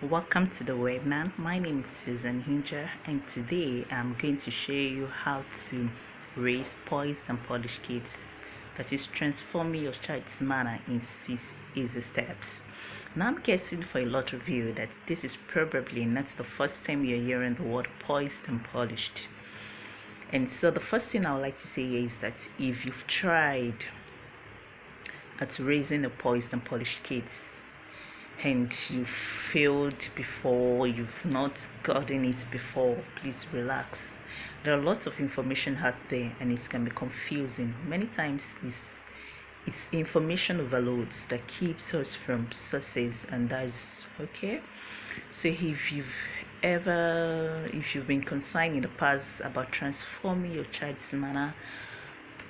Welcome to the webinar. My name is Susan Hinja, and today I'm going to show you how to raise poised and polished kids. That is transforming your child's manner in 6 easy steps. Now I'm guessing for a lot of you that this is probably not the first time you're hearing the word poised and polished. And so the first thing I would like to say is that if you've tried at raising a poised and polished kids, and you failed before, you've not gotten it before, please relax. There are lots of information out there and it can be confusing. Many times it's information overloads that keeps us from success, and that's okay. So if you've been concerned in the past about transforming your child's manner,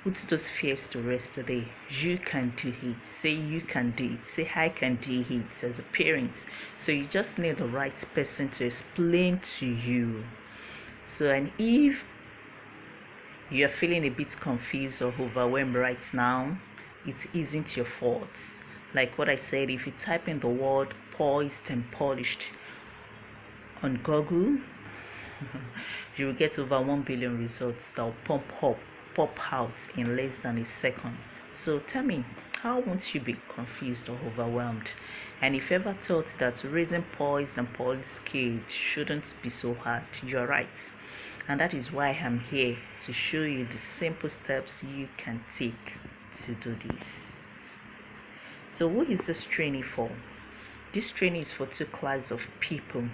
put those fears to rest today. You can do it. Say you can do it. Say I can do it as a parent. So you just need the right person to explain to you. So, and if you are feeling a bit confused or overwhelmed right now, it isn't your fault. Like what I said, if you type in the word poised and polished on Google, you will get over 1 billion results that will pop out in less than a second. So tell me, how won't you be confused or overwhelmed? And if you ever thought that raising poised and polished kids shouldn't be so hard, you're right. And that is why I'm here to show you the simple steps you can take to do this. So who is this training for? This training is for 2 classes of people.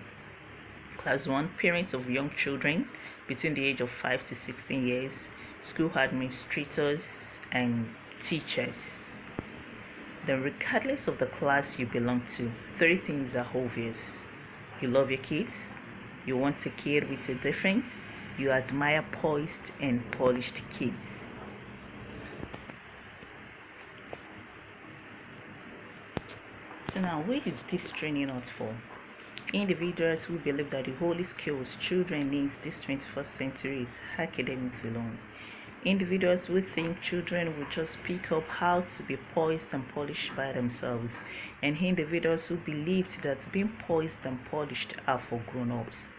Class 1, parents of young children between the age of 5 to 16 years, school administrators and teachers. Then regardless of the class you belong to, 3 things are obvious. You love your kids, you want a kid with a difference, you admire poised and polished kids. So now, what is this training not for? Individuals who believe that the only skills children need this 21st century is academics alone. Individuals who think children will just pick up how to be poised and polished by themselves, and individuals who believed that being poised and polished are for grown-ups.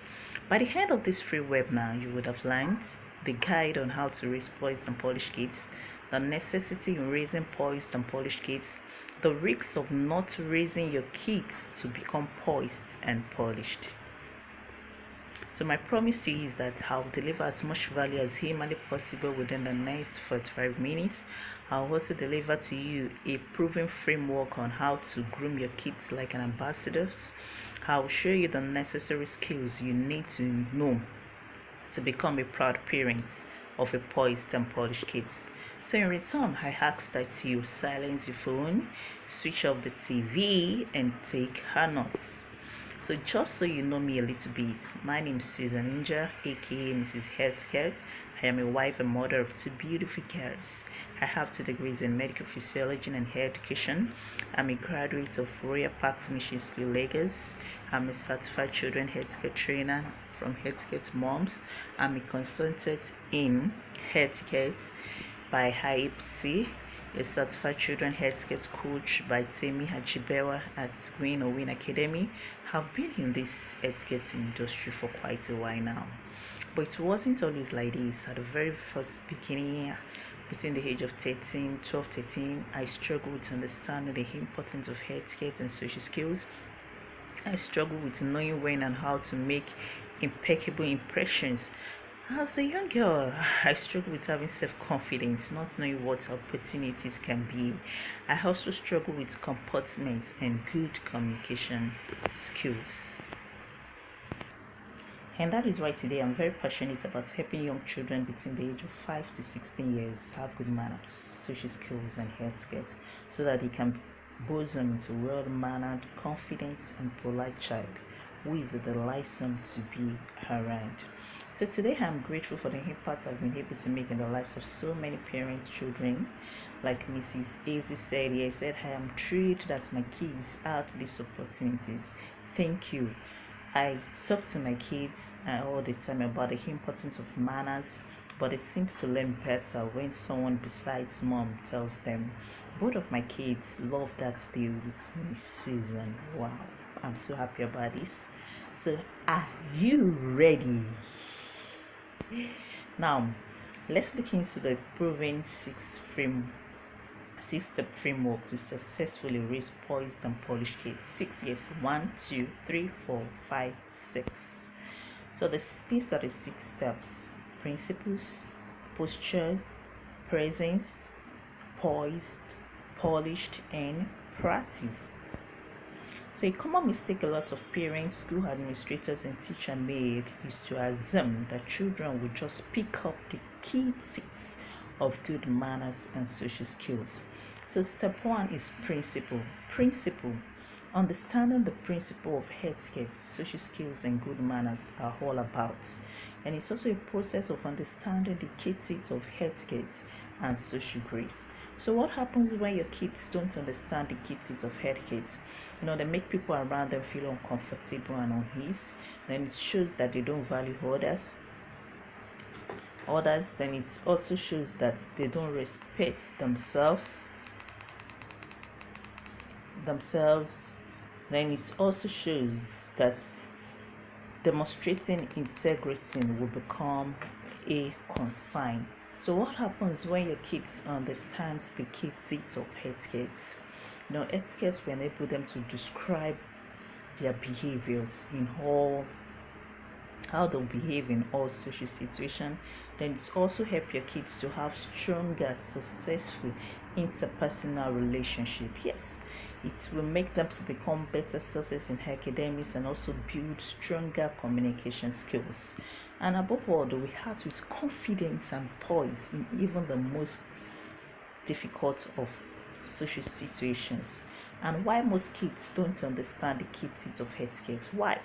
By the end of this free webinar, you would have learned the guide on how to raise poised and polished kids, the necessity in raising poised and polished kids, the risks of not raising your kids to become poised and polished. So my promise to you is that I'll deliver as much value as humanly possible within the next 45 minutes. I'll also deliver to you a proven framework on how to groom your kids like an ambassador. I'll show you the necessary skills you need to know to become a proud parent of a poised and polished kids. So in return, I ask that you silence your phone, switch off the TV, and take her notes. So just so you know me a little bit, my name is Susan Hinja, aka Mrs. Health. I am a wife and mother of 2 beautiful girls. I have 2 degrees in medical physiology and hair education. I'm a graduate of Royal Park Finishing School, Lagos. I'm a certified children healthcare trainer from Healthcare Moms. I'm a consultant in healthcare by IAPC, a certified children healthcare coach by Temi Hachibewa at Green Owin Academy. I've been in this healthcare industry for quite a while now, but it wasn't always like this. At the very first beginning, between the age of 13, I struggled with understanding the importance of healthcare and social skills. I struggled with knowing when and how to make impeccable impressions. As a young girl, I struggled with having self-confidence, not knowing what opportunities can be. I also struggle with comportment and good communication skills. And that is why today I'm very passionate about helping young children between the age of 5 to 16 years have good manners, social skills, and healthcare, so that they can blossom into well-mannered, confident, and polite child who is a delight to be around. So today I'm grateful for the impact I've been able to make in the lives of so many parents, children. Like Mrs. Azy said, I am thrilled that my kids had these opportunities. Thank you. I talk to my kids all the time about the importance of manners, but it seems to learn better when someone besides mom tells them. Both of my kids love that they with me, Susan. Wow. I'm so happy about this. So are you ready? Now let's look into the proven six-step framework to successfully raise poised and polished kids. 6 years: 1, 2, 3, 4, 5, 6. So these are the 6 steps: principles, postures, presence, poised, polished, and practice. So a common mistake a lot of parents, school administrators, and teachers made is to assume that children will just pick up the key traits of good manners and social skills. So step 1 is principle. Principle. Understanding the principle of etiquette, social skills, and good manners are all about. And it's also a process of understanding the key traits of etiquette and social grace. So what happens when your kids don't understand the key traits of etiquette? They make people around them feel uncomfortable and uneasy. Then it shows that they don't value others. Then it also shows that they don't respect themselves. Then it also shows that demonstrating integrity will become a concern. So what happens when your kids understands the key traits of etiquette? Etiquette will enable them to describe their behaviors in how they'll behave in all social situations. Then it also help your kids to have stronger, successful interpersonal relationship. Yes, it will make them to become better success in academics and also build stronger communication skills. And above all, they will act with confidence and poise in even the most difficult of social situations. And why most kids don't understand the key traits of etiquette? Why?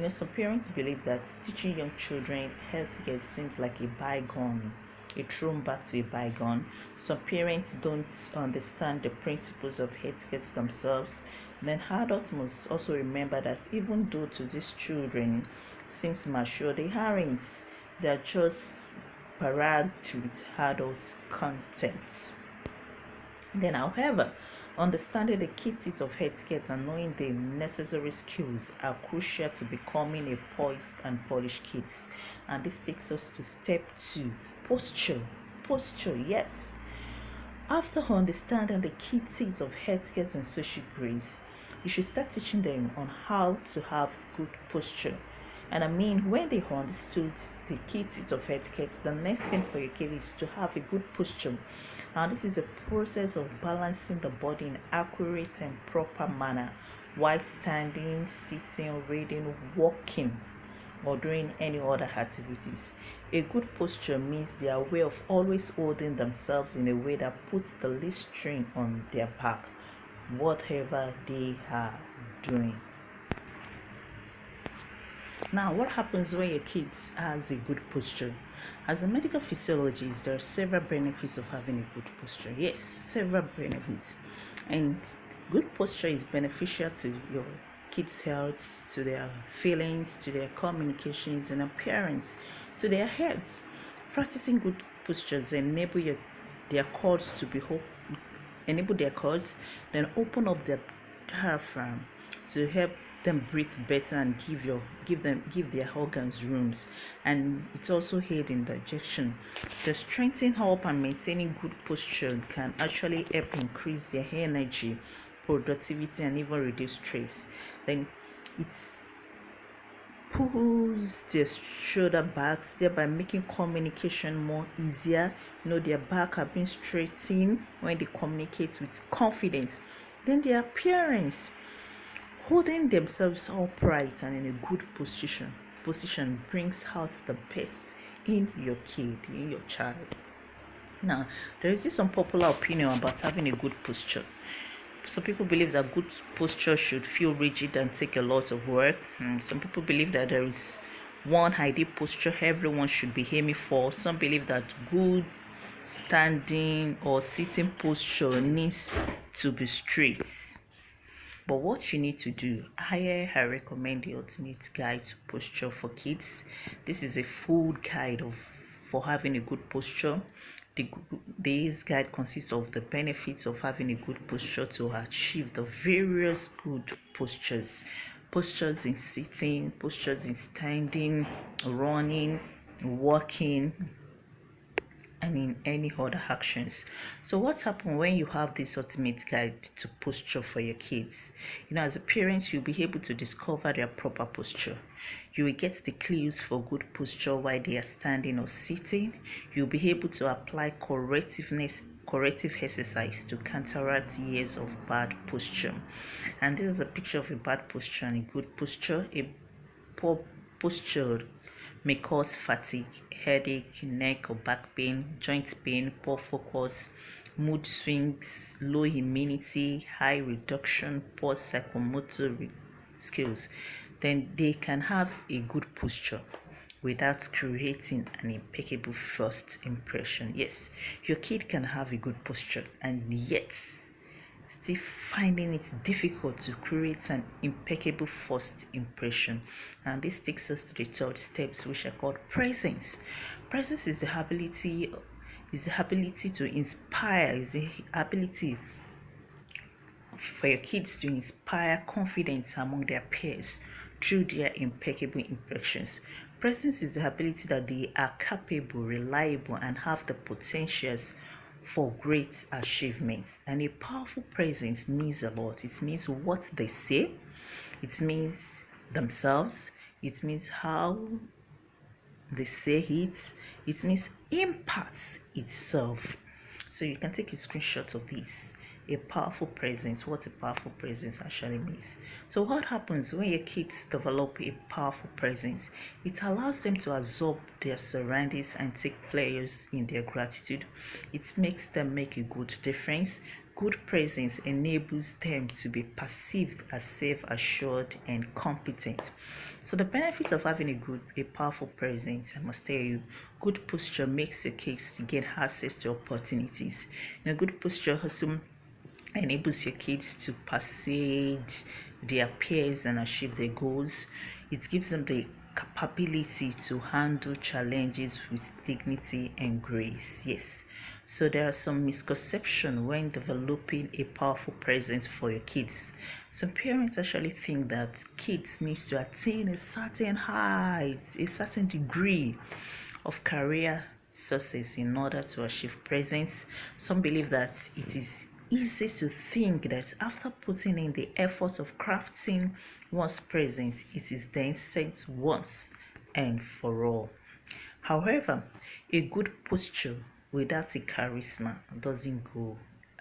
Some parents believe that teaching young children etiquette seems like a throwback to a bygone. Some parents don't understand the principles of etiquette themselves. Then adults must also remember that even though to these children seems mature, they aren't. They're just baragged with adult content. Then, however, understanding the key traits of etiquette and knowing the necessary skills are crucial to becoming a poised and polished kids. And this takes us to step 2, posture. Posture, yes. After understanding the key traits of etiquette and social grace, you should start teaching them on how to have good posture. And when they understood the key traits of etiquette, the next thing for your kid is to have a good posture. And this is a process of balancing the body in accurate and proper manner while standing, sitting, reading, walking, or doing any other activities. A good posture means they are aware of always holding themselves in a way that puts the least strain on their back, whatever they are doing. Now, what happens when your kids has a good posture? As a medical physiologist, there are several benefits of having a good posture. Yes, several benefits. And good posture is beneficial to your kids' health, to their feelings, to their communications and appearance, to their heads. Practicing good postures enable their cords to be then open up their diaphragm to help them breathe better and give their organs rooms. And it's also aid in digestion. The strengthening up and maintaining good posture can actually help increase their energy, productivity, and even reduce stress. Then it's pulls their shoulder backs, thereby making communication more easier. Their back are being straightened when they communicate with confidence. Then their appearance, holding themselves upright and in a good position brings out the best in your kid, in your child. Now, there is this unpopular opinion about having a good posture. Some people believe that good posture should feel rigid and take a lot of work. Some people believe that there is one ideal posture everyone should be aiming for. Some believe that good standing or sitting posture needs to be straight. But what you need to do, I recommend the Ultimate Guide to Posture for Kids. This is a full guide for having a good posture. This guide consists of the benefits of having a good posture to achieve the various good postures. Postures in sitting, postures in standing, running, walking, and in any other actions. So what happens when you have this ultimate guide to posture for your kids? As a parent, you'll be able to discover their proper posture. You will get the clues for good posture while they are standing or sitting. You'll be able to apply corrective exercise to counteract years of bad posture. And this is a picture of a bad posture and a good posture. A poor posture may cause fatigue, headache, neck or back pain, joint pain, poor focus, mood swings, low immunity, high reduction, poor psychomotor skills. Then they can have a good posture without creating an impeccable first impression. Yes, your kid can have a good posture and yet still finding it difficult to create an impeccable first impression. And this takes us to the third steps, which are called presence. Presence is the ability to inspire, is the ability for your kids to inspire confidence among their peers through their impeccable impressions. Presence is the ability that they are capable, reliable, and have the potentials for great achievements. And a powerful presence means a lot. It means what they say, it means themselves, it means how they say it means impact itself. So you can take a screenshot of this. A powerful presence, what a powerful presence actually means. So what happens when your kids develop a powerful presence? It allows them to absorb their surroundings and take pleasure in their gratitude. It makes them make a good difference. Good presence enables them to be perceived as self-assured and competent. So the benefits of having a powerful presence, I must tell you, good posture makes your kids gain access to opportunities. Good posture also enables your kids to persuade their peers and achieve their goals. It gives them the capability to handle challenges with dignity and grace. Yes. So there are some misconceptions when developing a powerful presence for your kids. Some parents actually think that kids need to attain a certain height, a certain degree of career success in order to achieve presence. Some believe that it is easy to think that after putting in the efforts of crafting one's presence, it is then set once and for all. However, a good posture without a charisma doesn't go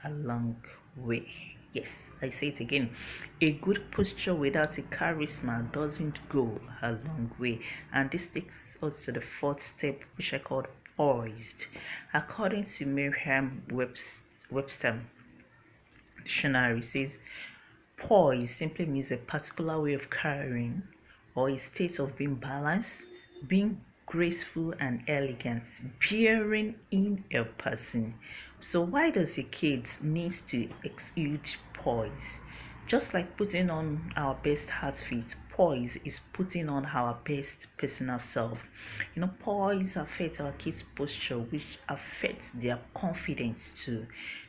a long way. Yes, I say it again. A good posture without a charisma doesn't go a long way. And this takes us to the fourth step, which I call poised. According to Merriam-Webster dictionary, says poise simply means a particular way of carrying or a state of being balanced, being graceful and elegant, bearing in a person. So why does a kid needs to exude poise? Just like putting on our best outfit, poise is putting on our best personal self. Poise affects our kids' posture, which affects their confidence too.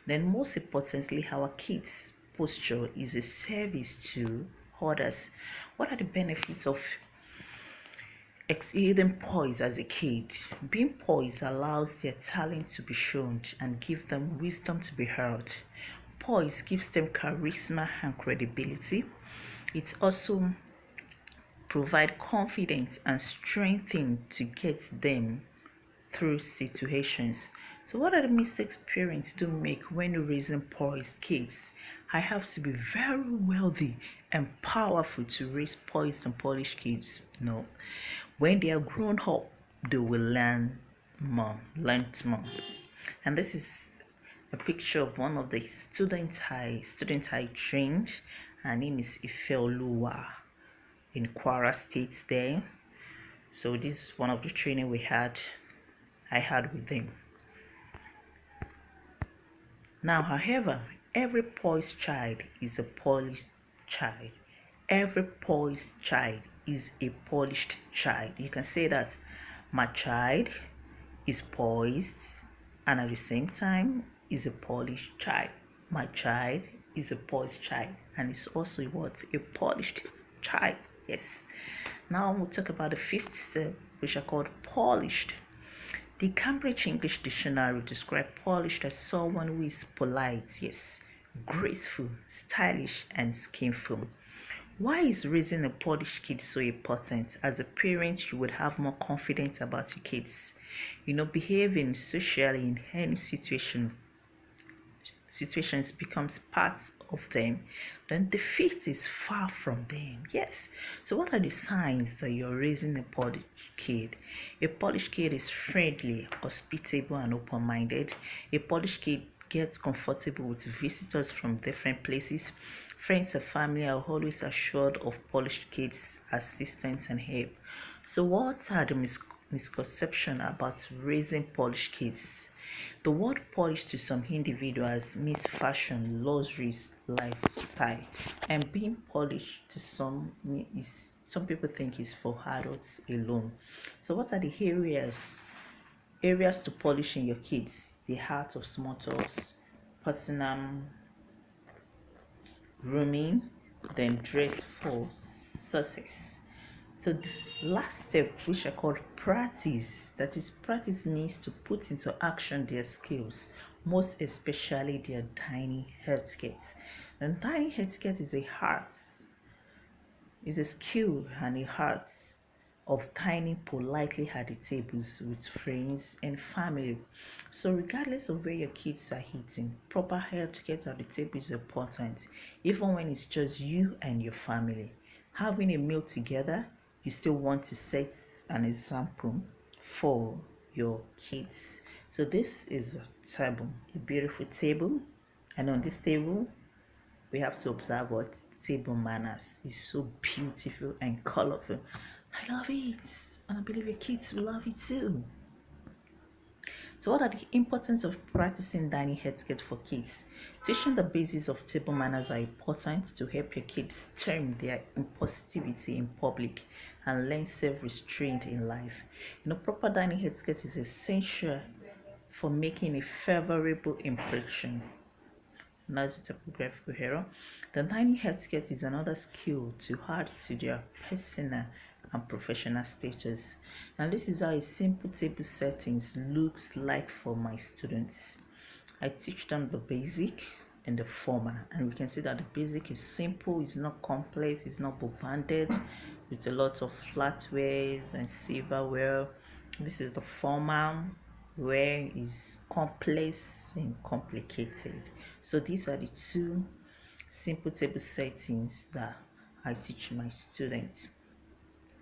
Then most importantly, our kids' posture is a service to others. What are the benefits of exuding poise as a kid? Being poised allows their talent to be shown and give them wisdom to be heard. Poise gives them charisma and credibility. It also provides confidence and strength to get them through situations. So what are the mistakes parents do make when raising poised kids? I have to be very wealthy and powerful to raise poised and polished kids. No. When they are grown up, they will learn more. And this is a picture of one of the students I trained. Her name is Ifeoluwa in Kwara State there. So this is one of the training I had with them. Now, however, every poised child is a polished child. Every poised child is a polished child. You can say that my child is poised, and at the same time is a polished child. My child is a poised child, and it's also what? A polished child. Yes. Now we'll talk about the fifth step, which are called polished. The Cambridge English Dictionary describes polished as someone who is polite, yes, graceful, stylish, and skillful. Why is raising a polished kid so important? As a parent, you would have more confidence about your kids. Behaving socially in any situations becomes part of them, then defeat is far from them. Yes. So what are the signs that you're raising a polished kid? A polished kid is friendly, hospitable, and open-minded. A polished kid gets comfortable with visitors from different places. Friends and family are always assured of polished kids' assistance and help. So what are the misconceptions about raising polished kids? The word polish to some individuals means fashion, luxuries, lifestyle, and being polished to some people think is for adults alone. So what are the areas to polish in your kids? The art of small talks, personal grooming, then dress for success. So this last step, which I call practice, that is, practice means to put into action their skills, most especially their dining etiquette. And dining etiquette is a skill and a art of dining politely at the tables with friends and family. So regardless of where your kids are eating, proper etiquette at the table is important, even when it's just you and your family. Having a meal together, you still want to set an example for your kids. So this is a table, a beautiful table, and on this table we have to observe what table manners is. So beautiful and colorful. I love it, and I believe your kids will love it too. So what are the importance of practicing dining etiquette for kids? Teaching the basis of table manners are important to help your kids tame their impulsivity in public and learn self-restraint in life. Proper dining etiquette is essential for making a favorable impression. Now it's a typographical error. The dining etiquette is another skill to add to their personal and professional status. And this is how a simple table settings looks like for my students. I teach them the basic and the formal, and we can see that the basic is simple, it's not complex, it's not bombarded with a lot of flatwares and silverware. This is the formal, where is complex and complicated. So these are the two simple table settings that I teach my students.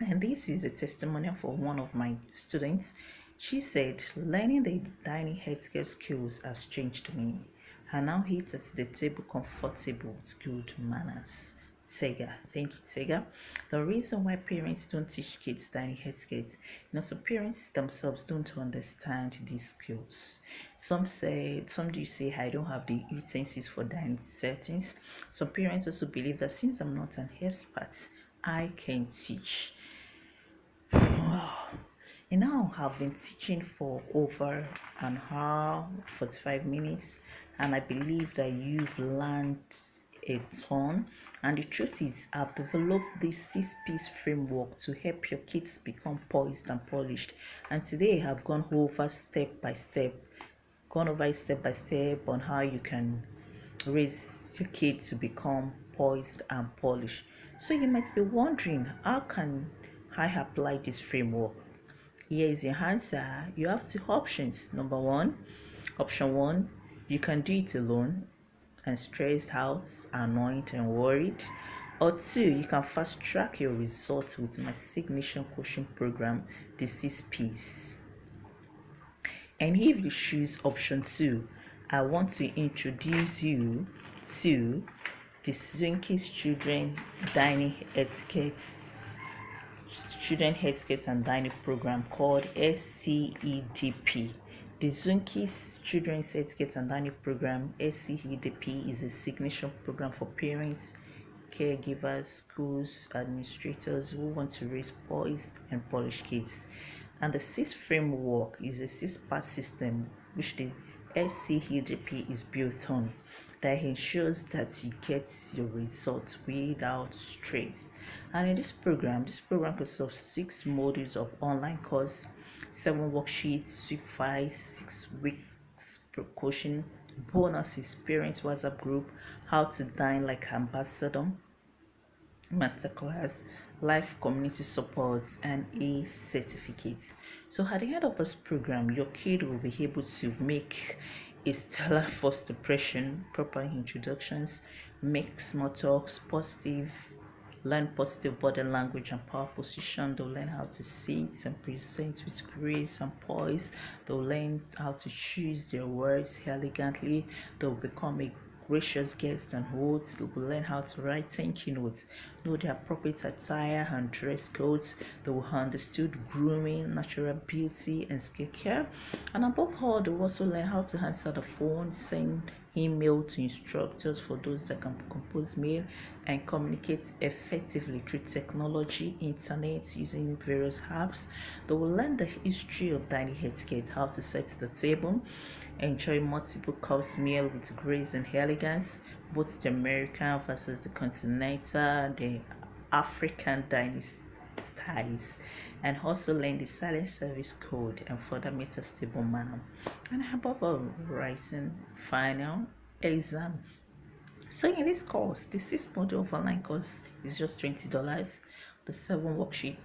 And this is a testimonial for one of my students. She said, learning the dining healthcare skills has changed me. I now eat at the table comfortable with good manners. Tega, thank you, Tega. The reason why parents don't teach kids dining etiquette, some parents themselves don't understand these skills. Some do say I don't have the utensils for dining settings. Some parents also believe that since I'm not an expert, I can teach. Wow. And now I've been teaching for over an hour, 45 minutes, and I believe that you've learned a ton. And the truth is, I've developed this 6-piece framework to help your kids become poised and polished. And today I've gone over step by step on how you can raise your kid to become poised and polished. So you might be wondering, how can I apply this framework? Here is your answer. You have two options. Option one, you can do it alone and stressed out, annoyed, and worried. Or two, you can fast track your results with my signature coaching program, the 6Ps. And if you choose option two, I want to introduce you to the Zunki's Children Etiquette and Dining Program called SCEDP. The Zunki's Children's Etiquette and Dining Program, SCEDP, is a signature program for parents, caregivers, schools, administrators who want to raise poised and polished kids. And the 6 framework is a 6-part system which the SCHDP is built on, that ensures that you get your results without stress. And in this program consists of 6 modules of online course, 7 worksheets, sweep files, 6 weeks coaching, bonuses, parents WhatsApp group, how to dine like ambassador, masterclass, live community supports, and a certificate. So at the end of this program, your kid will be able to make a stellar first impression, proper introductions, make small talks, learn positive body language and power position. They'll learn how to sit and present with grace and poise. They'll learn how to choose their words elegantly. They'll become a gracious guest and hosts. They will learn how to write thank you notes, know the appropriate attire and dress codes. They will understand grooming, natural beauty, and skincare. And above all, they will also learn how to answer the phone, send email to instructors for those that can compose mail, and communicate effectively through technology, internet, using various apps. They will learn the history of dining etiquette, how to set the table, enjoy multiple course meal with grace and elegance, both the American versus the continental, the African dining styles, and also learn the silent service code and further metastable manner. And above all, writing final exam. So in this course, the 6 module of online course is just $20. The 7 worksheet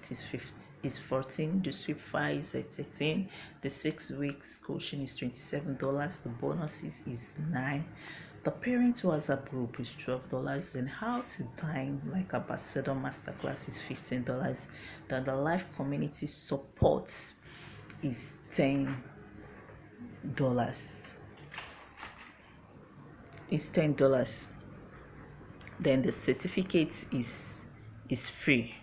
is 14. The sweep file is 13. The 6 weeks coaching is $27. The bonuses is 9. The parent WhatsApp group is $12, and how to dine like ambassador masterclass is $15. Then the live community support is $10. It's $10. Then the certificate is free.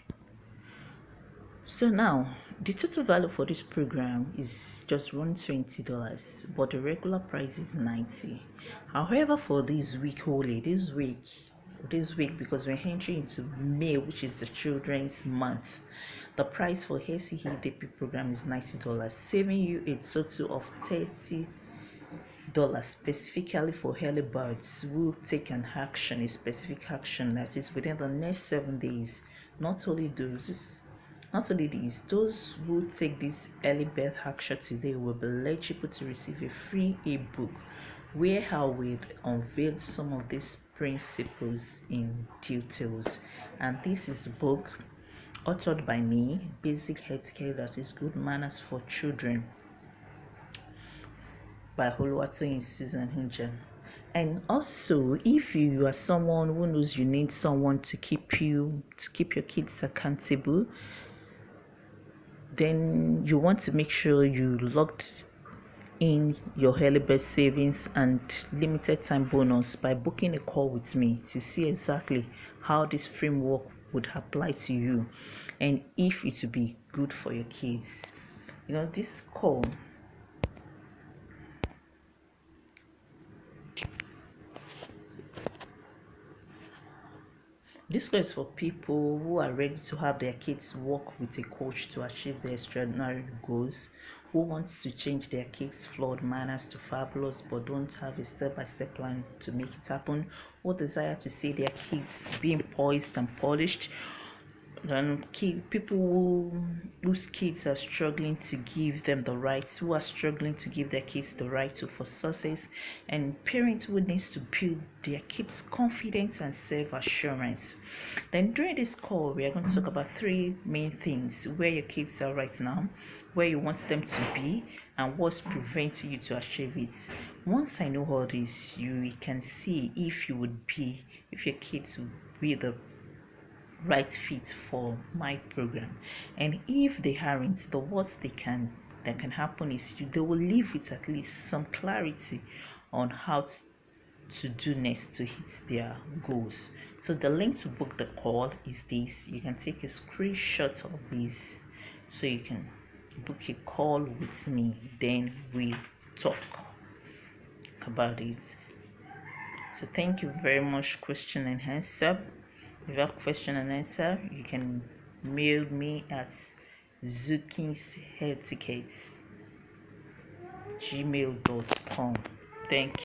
So now the total value for this program is just $120, but the regular price is $90. However, for this week only, this week, because we're entering into May, which is the children's month, the price for HCEDP program is $90, saving you a total of $30 specifically for early birds who take a specific action that is within the next 7 days. Not only these, those who take this early birth action today will be eligible to receive a free ebook where I will unveil some of these principles in details. And this is the book authored by me, Basic Etiquette That is Good Manners for Children, by Oluwatoyin Susan Hunjan. And also, if you are someone who knows you need someone to keep your kids accountable, then you want to make sure you logged in your early bird savings and limited time bonus by booking a call with me to see exactly how this framework would apply to you and if it would be good for your kids. This call is for people who are ready to have their kids work with a coach to achieve their extraordinary goals, who want to change their kids' flawed manners to fabulous but don't have a step-by-step plan to make it happen, who desire to see their kids being poised and polished, and people whose kids are struggling to give them the rights, who are struggling to give their kids the right to for success, and parents who needs to build their kids' confidence and self-assurance. Then during this call, we are going to talk about 3 main things: where your kids are right now, where you want them to be, and what's preventing you to achieve it. Once I know all this, you can see if your kids will be the right fit for my program. And if they aren't, the worst that can happen is they will leave with at least some clarity on how to do next to hit their goals. So the link to book the call is this. You can take a screenshot of this so you can book a call with me, then we talk about it. So thank you very much. Question and answer. If you have question and answer, you can mail me at Zuki's Etiquette gmail.com. Thank you.